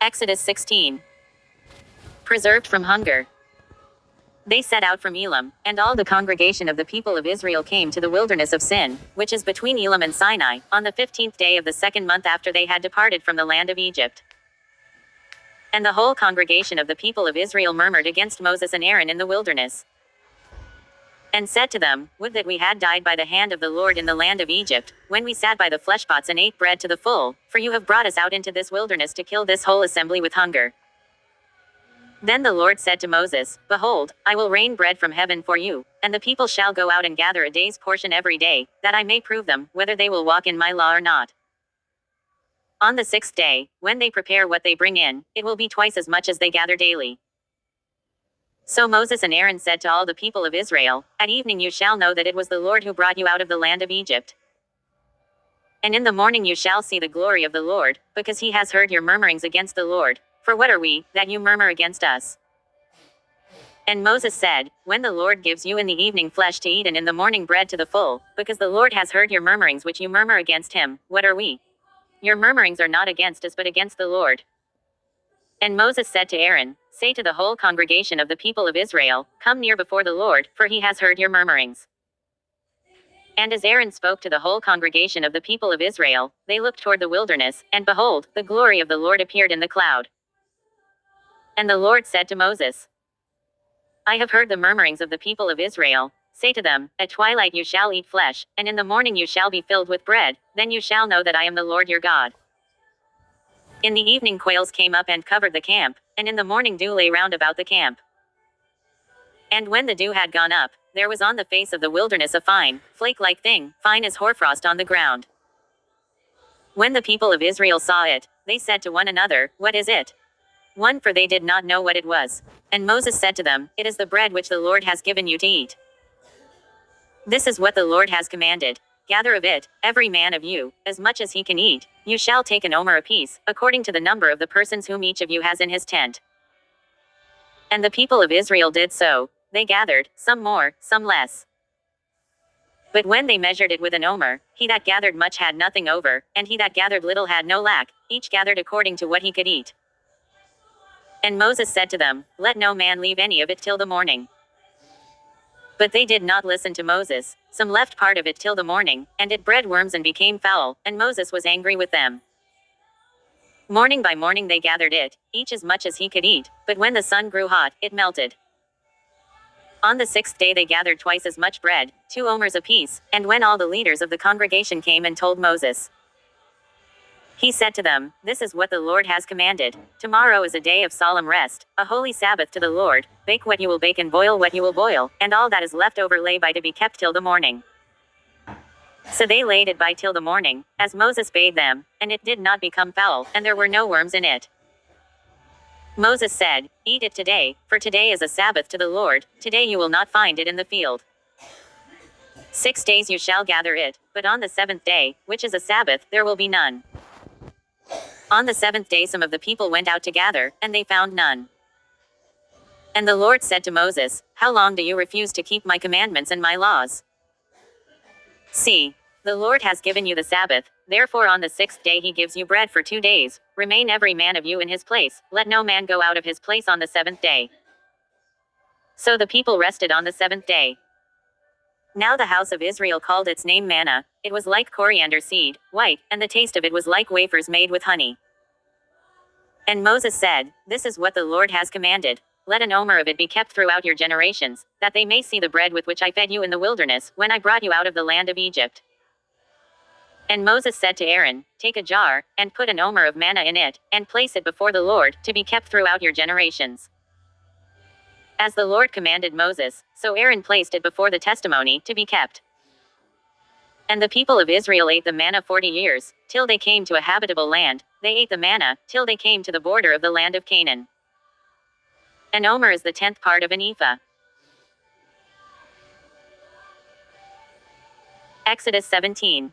Exodus 16. Preserved from hunger. They set out from Elim, and all the congregation of the people of Israel came to the wilderness of Sin, which is between Elim and Sinai, on the 15th day of the second month after they had departed from the land of Egypt. And the whole congregation of the people of Israel murmured against Moses and Aaron in the wilderness, and said to them, Would that we had died by the hand of the Lord in the land of Egypt, when we sat by the fleshpots and ate bread to the full, for you have brought us out into this wilderness to kill this whole assembly with hunger. Then the Lord said to Moses, Behold, I will rain bread from heaven for you, and the people shall go out and gather a day's portion every day, that I may prove them, whether they will walk in my law or not. On the 6th day, when they prepare what they bring in, it will be twice as much as they gather daily. So Moses and Aaron said to all the people of Israel, At evening you shall know that it was the Lord who brought you out of the land of Egypt. And in the morning you shall see the glory of the Lord, because he has heard your murmurings against the Lord. For what are we, that you murmur against us? And Moses said, When the Lord gives you in the evening flesh to eat and in the morning bread to the full, because the Lord has heard your murmurings which you murmur against him, what are we? Your murmurings are not against us but against the Lord. And Moses said to Aaron, Say to the whole congregation of the people of Israel, Come near before the Lord, for he has heard your murmurings. And as Aaron spoke to the whole congregation of the people of Israel, they looked toward the wilderness, and behold, the glory of the Lord appeared in the cloud. And the Lord said to Moses, I have heard the murmurings of the people of Israel. Say to them, At twilight you shall eat flesh, and in the morning you shall be filled with bread, then you shall know that I am the Lord your God. In the evening quails came up and covered the camp, and in the morning dew lay round about the camp. And when the dew had gone up, there was on the face of the wilderness a fine, flake-like thing, fine as hoarfrost on the ground. When the people of Israel saw it, they said to one another, What is it? For they did not know what it was. And Moses said to them, It is the bread which the Lord has given you to eat. This is what the Lord has commanded. Gather of it, every man of you, as much as he can eat. You shall take an omer apiece, according to the number of the persons whom each of you has in his tent. And the people of Israel did so. They gathered, some more, some less. But when they measured it with an omer, he that gathered much had nothing over, and he that gathered little had no lack, each gathered according to what he could eat. And Moses said to them, Let no man leave any of it till the morning. But they did not listen to Moses. Some left part of it till the morning, and it bred worms and became foul, and Moses was angry with them. Morning by morning they gathered it, each as much as he could eat, but when the sun grew hot, it melted. On the 6th day they gathered twice as much bread, 2 omers apiece, and when all the leaders of the congregation came and told Moses, he said to them, This is what the Lord has commanded. Tomorrow is a day of solemn rest, a holy Sabbath to the Lord. Bake what you will bake and boil what you will boil, and all that is left over lay by to be kept till the morning. So they laid it by till the morning, as Moses bade them, and it did not become foul, and there were no worms in it. Moses said, Eat it today, for today is a Sabbath to the Lord, today you will not find it in the field. 6 days you shall gather it, but on the 7th day, which is a Sabbath, there will be none. On the 7th day some of the people went out to gather, and they found none. And the Lord said to Moses, How long do you refuse to keep my commandments and my laws? See, the Lord has given you the Sabbath, therefore on the 6th day he gives you bread for 2 days, remain every man of you in his place, let no man go out of his place on the 7th day. So the people rested on the 7th day. Now the house of Israel called its name manna, it was like coriander seed, white, and the taste of it was like wafers made with honey. And Moses said, This is what the Lord has commanded. Let an omer of it be kept throughout your generations, that they may see the bread with which I fed you in the wilderness, when I brought you out of the land of Egypt. And Moses said to Aaron, Take a jar, and put an omer of manna in it, and place it before the Lord, to be kept throughout your generations. As the Lord commanded Moses, so Aaron placed it before the testimony, to be kept. And the people of Israel ate the manna 40 years, till they came to a habitable land. They ate the manna, till they came to the border of the land of Canaan. An omer is the 10th part of an ephah. Exodus 17.